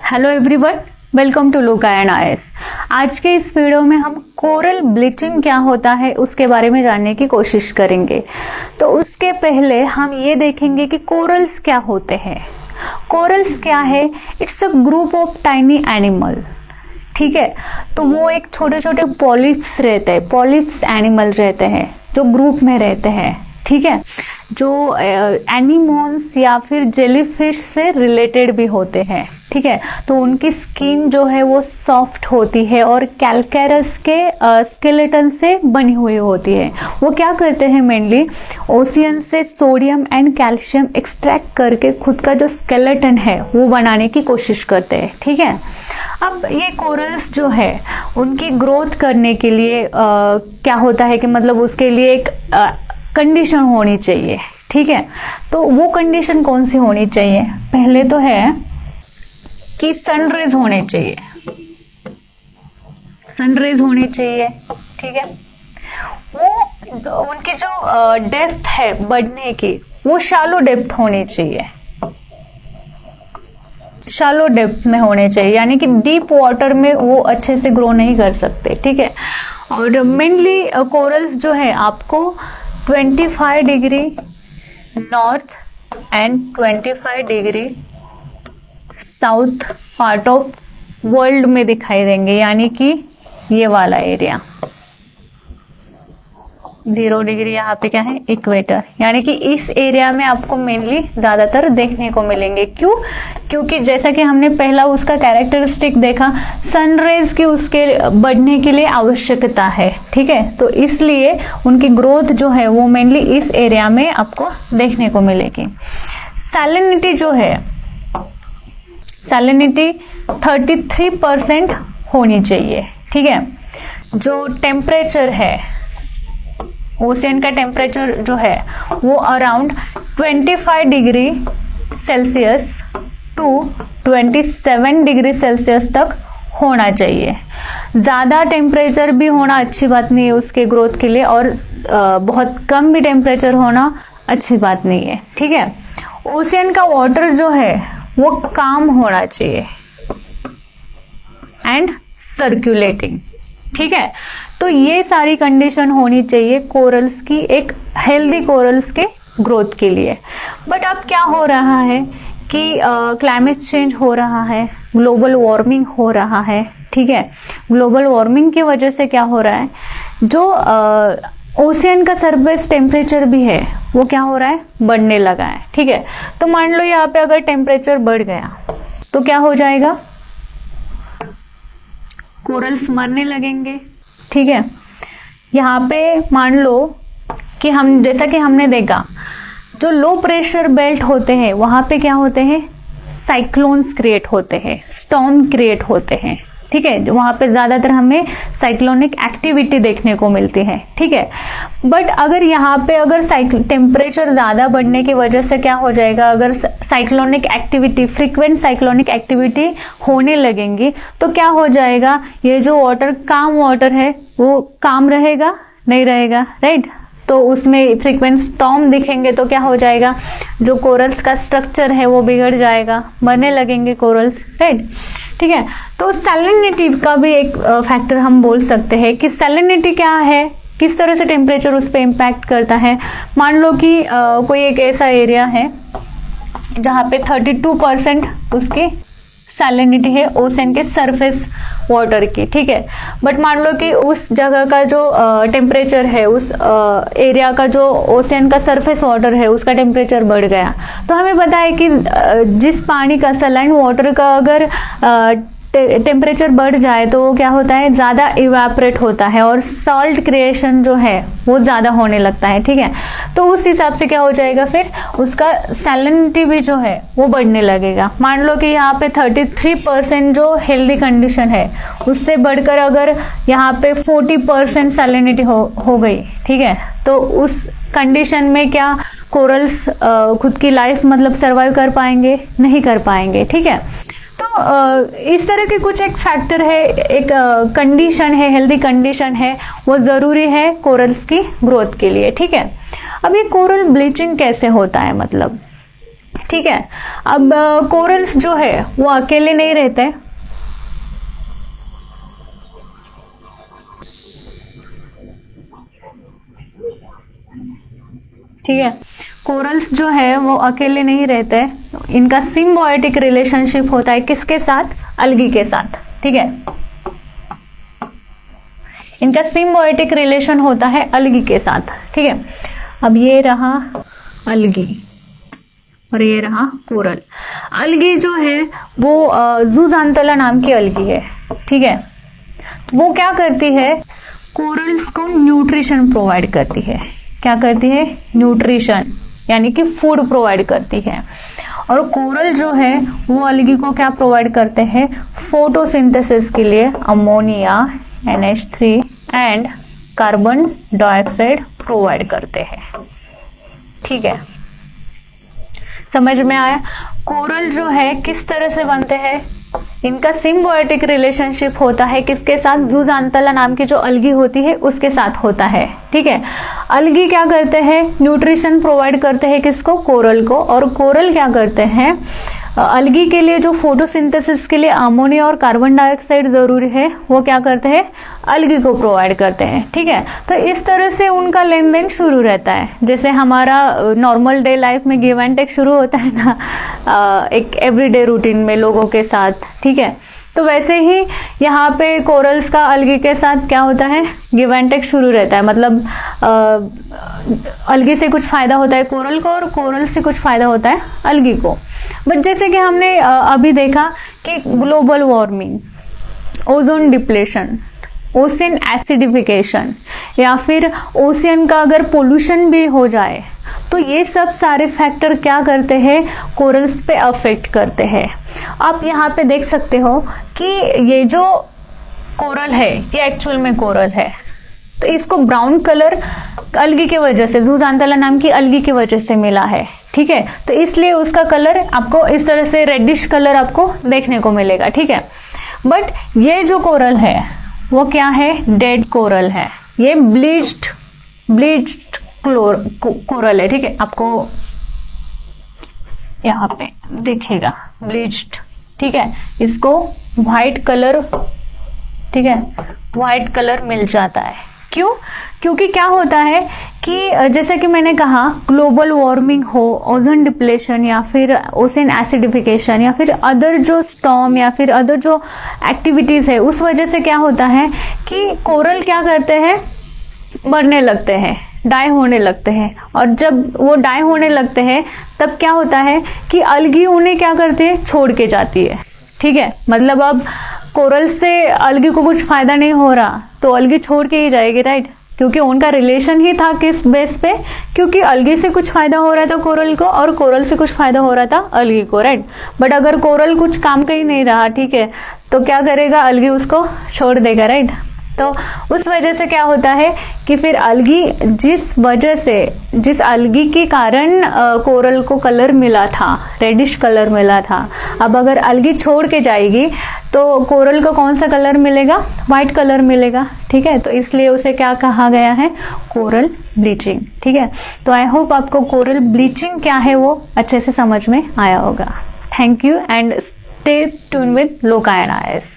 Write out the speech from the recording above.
Hello everyone, welcome to look and eyes. आज के इस वीडियो में हम कोरल ब्लीचिंग क्या होता है उसके बारे में जानने की कोशिश करेंगे। तो उसके पहले हम ये देखेंगे कि कोरल्स क्या होते हैं। कोरल्स क्या है? It's a group of tiny animal. ठीक है, तो वो एक छोटे छोटे पॉलिप्स रहते हैं, पॉलिप्स एनिमल रहते हैं जो ग्रुप में रहते हैं। ठीक है, जो एनिमोन्स या फिर जेलीफिश से रिलेटेड भी होते हैं। ठीक है, तो उनकी स्किन जो है वो सॉफ्ट होती है और कैल्केरस के स्केलेटन से बनी हुई होती है। वो क्या करते हैं, मेनली ओशियन से सोडियम एंड कैल्शियम एक्सट्रैक्ट करके खुद का जो स्केलेटन है वो बनाने की कोशिश करते हैं। ठीक है, अब ये कोरल्स जो है उनकी ग्रोथ करने के लिए क्या होता है कि मतलब उसके लिए एक कंडीशन होनी चाहिए। ठीक है, तो वो कंडीशन कौन सी होनी चाहिए? पहले तो है कि सनरेज होने चाहिए, सनरेज होनी चाहिए। ठीक है, वो उनकी जो डेप्थ है बढ़ने की वो शैलो डेप्थ होनी चाहिए, शैलो डेप्थ में होने चाहिए, यानी कि डीप वाटर में वो अच्छे से ग्रो नहीं कर सकते। ठीक है, और मेनली कोरल्स जो है आपको 25 degree north and 25 degree south part of world में दिखाई देंगे, यानी कि ये वाला एरिया 0 डिग्री यहाँ पे क्या है, इक्वेटर, यानी कि इस एरिया में आपको मेनली ज्यादातर देखने को मिलेंगे। क्यों? क्योंकि जैसा कि हमने पहला उसका कैरेक्टरिस्टिक देखा, सनरेज की उसके बढ़ने के लिए आवश्यकता है। ठीक है, तो इसलिए उनकी ग्रोथ जो है वो मेनली इस एरिया में आपको देखने को मिलेगी। सैलिनिटी जो है, सैलिनिटी 33% होनी चाहिए। ठीक है, जो टेम्परेचर है, ओशियन का टेम्परेचर जो है वो around 25 degree Celsius to 27 degree Celsius तक होना चाहिए। ज्यादा टेम्परेचर भी होना अच्छी बात नहीं है उसके ग्रोथ के लिए, और बहुत कम भी टेम्परेचर होना अच्छी बात नहीं है। ठीक है, ओशियन का वाटर जो है वो काम होना चाहिए एंड सर्कुलेटिंग। ठीक है, तो ये सारी कंडीशन होनी चाहिए कोरल्स की, एक हेल्दी कोरल्स के ग्रोथ के लिए। बट अब क्या हो रहा है कि क्लाइमेट चेंज हो रहा है, ग्लोबल वार्मिंग हो रहा है। ठीक है, ग्लोबल वार्मिंग की वजह से क्या हो रहा है, जो ओशियन का सरफेस टेम्परेचर भी है वो क्या हो रहा है, बढ़ने लगा है। ठीक है, तो मान लो यहाँ पे अगर टेम्परेचर बढ़ गया तो क्या हो जाएगा, कोरल्स मरने लगेंगे। ठीक है, यहाँ पे मान लो कि हम, जैसा कि हमने देखा, जो लो प्रेशर बेल्ट होते हैं वहां पे क्या होते हैं, साइक्लोन्स क्रिएट होते हैं, स्टॉर्म क्रिएट होते हैं। ठीक है, वहां पे ज्यादातर हमें साइक्लोनिक एक्टिविटी देखने को मिलती है। ठीक है, बट अगर यहाँ पे अगर टेम्परेचर ज्यादा बढ़ने की वजह से क्या हो जाएगा, अगर cyclonic activity, frequent cyclonic activity होने लगेंगी तो क्या हो जाएगा, ये जो वाटर, काम वाटर है वो काम रहेगा, नहीं रहेगा, राइट। तो उसमें फ्रीक्वेंट स्टॉर्म दिखेंगे तो क्या हो जाएगा, जो कोरल्स का स्ट्रक्चर है वो बिगड़ जाएगा, मरने लगेंगे कोरल्स, राइट। ठीक है, तो सैलिनिटी का भी एक फैक्टर हम बोल सकते हैं कि सैलिनिटी क्या है, किस तरह से टेम्परेचर उस पर इम्पैक्ट करता है। मान लो कि कोई एक ऐसा एरिया है जहां पे 32% उसकी सैलिनिटी है ओशियन के सरफेस वाटर की। ठीक है, बट मान लो कि उस जगह का जो टेम्परेचर है, उस एरिया का जो ओशियन का सरफेस वाटर है उसका टेम्परेचर बढ़ गया, तो हमें पता है कि जिस पानी का, सलाइन वाटर का अगर टेम्परेचर बढ़ जाए तो क्या होता है, ज्यादा इवेपोरेट होता है और सॉल्ट क्रिएशन जो है वो ज्यादा होने लगता है। ठीक है, तो उस हिसाब से क्या हो जाएगा, फिर उसका सैलिनिटी भी जो है वो बढ़ने लगेगा। मान लो कि यहाँ पे 33% जो हेल्दी कंडीशन है उससे बढ़कर अगर यहाँ पे 40% सैलिनिटी हो गई, ठीक है, तो उस कंडीशन में क्या कोरल्स खुद की लाइफ मतलब सर्वाइव कर पाएंगे? नहीं कर पाएंगे। ठीक है, तो इस तरह के कुछ एक फैक्टर है, एक कंडीशन है, हेल्दी कंडीशन है, वो जरूरी है कोरल्स की ग्रोथ के लिए। ठीक है, अब ये कोरल ब्लीचिंग कैसे होता है, मतलब ठीक है। अब कोरल्स जो है वो अकेले नहीं रहते, ठीक है। कोरल्स जो है वो अकेले नहीं रहते, इनका सिम्बायोटिक रिलेशनशिप होता है किसके साथ? अलगी के साथ, ठीक है। इनका सिम्बायोटिक रिलेशन होता है अलगी के साथ, ठीक है। अब ये रहा अलगी और ये रहा कोरल। अलगी जो है वो ज़ूज़ान्थेला नाम की अलगी है, ठीक है। वो क्या करती है? कोरल्स को न्यूट्रिशन प्रोवाइड करती है। क्या करती है? न्यूट्रिशन, यानी कि फूड प्रोवाइड करती है। और कोरल जो है वो अलगी को क्या प्रोवाइड करते हैं? फोटोसिंथेसिस के लिए ammonia, NH3 and carbon dioxide provide करते हैं, ठीक है। समझ में आया? कोरल जो है किस तरह से बनते हैं? इनका सिम्बायोटिक रिलेशनशिप होता है किसके साथ? ज़ूज़ान्थेला नाम की जो अलगी होती है उसके साथ होता है, ठीक है। अलगी क्या करते हैं? न्यूट्रिशन प्रोवाइड करते हैं किसको? कोरल को। और कोरल क्या करते हैं? अलगी के लिए जो फोटोसिंथेसिस के लिए अमोनिया और कार्बन डाइऑक्साइड जरूरी है वो क्या करते हैं? अलगी को प्रोवाइड करते हैं, ठीक है। तो इस तरह से उनका लेन देन शुरू रहता है। जैसे हमारा नॉर्मल डे लाइफ में गिव एंड टेक शुरू होता है ना, एक एवरीडे रूटीन में लोगों के साथ, ठीक है। तो वैसे ही यहाँ पे कोरल्स का अलगी के साथ क्या होता है? गिव एंड टेक शुरू रहता है। मतलब अलगी से कुछ फायदा होता है कोरल को और कोरल से कुछ फायदा होता है अलगी को। बट जैसे कि हमने अभी देखा कि global warming, ozone depletion, ocean acidification या फिर ओशियन का अगर पोल्यूशन भी हो जाए तो ये सब सारे फैक्टर क्या करते हैं? कोरल्स पे अफेक्ट करते हैं। आप यहाँ पे देख सकते हो कि ये जो कोरल है ये एक्चुअल में कोरल है, तो इसको ब्राउन कलर अलगी की वजह से, ज़ूज़ान्थेला नाम की अलगी की वजह से मिला है, ठीक है। तो इसलिए उसका कलर आपको इस तरह से रेडिश कलर आपको देखने को मिलेगा, ठीक है। बट ये जो कोरल है वो क्या है? डेड कोरल है। ये ब्लीच्ड कोरल है, ठीक है। आपको यहाँ पे दिखेगा ब्लीच्ड, ठीक है। इसको व्हाइट कलर, ठीक है, व्हाइट कलर मिल जाता है। क्यों? क्योंकि क्या होता है कि जैसे कि मैंने कहा ग्लोबल वार्मिंग हो, ओजोन डिप्लेशन या फिर ओशियन एसिडिफिकेशन या फिर अदर जो स्टॉर्म या फिर अदर जो एक्टिविटीज है उस वजह से क्या होता है कि कोरल क्या करते हैं? मरने लगते हैं, डाई होने लगते हैं। और जब वो डाई होने लगते हैं तब क्या होता है कि अलगी उन्हें क्या करती है? छोड़ के जाती है, ठीक है। मतलब अब कोरल से अलगी को कुछ फायदा नहीं हो रहा तो अलगी छोड़ के ही जाएगी, राइट। क्योंकि उनका रिलेशन ही था किस बेस पे? क्योंकि अलगी से कुछ फायदा हो रहा था कोरल को और कोरल से कुछ फायदा हो रहा था अलगी को, राइट। बट अगर कोरल कुछ काम का ही नहीं रहा, ठीक है, तो क्या करेगा? अलगी उसको छोड़ देगा, राइट। तो उस वजह से क्या होता है कि फिर अलगी, जिस अलगी के कारण कोरल को कलर मिला था, रेडिश कलर मिला था, अब अगर अलगी छोड़ के जाएगी तो कोरल को कौन सा कलर मिलेगा? व्हाइट कलर मिलेगा, ठीक है। तो इसलिए उसे क्या कहा गया है? कोरल ब्लीचिंग, ठीक है। तो आई होप आपको कोरल ब्लीचिंग क्या है वो अच्छे से समझ में आया होगा। Thank you and stay tune with लोका एंड IAS।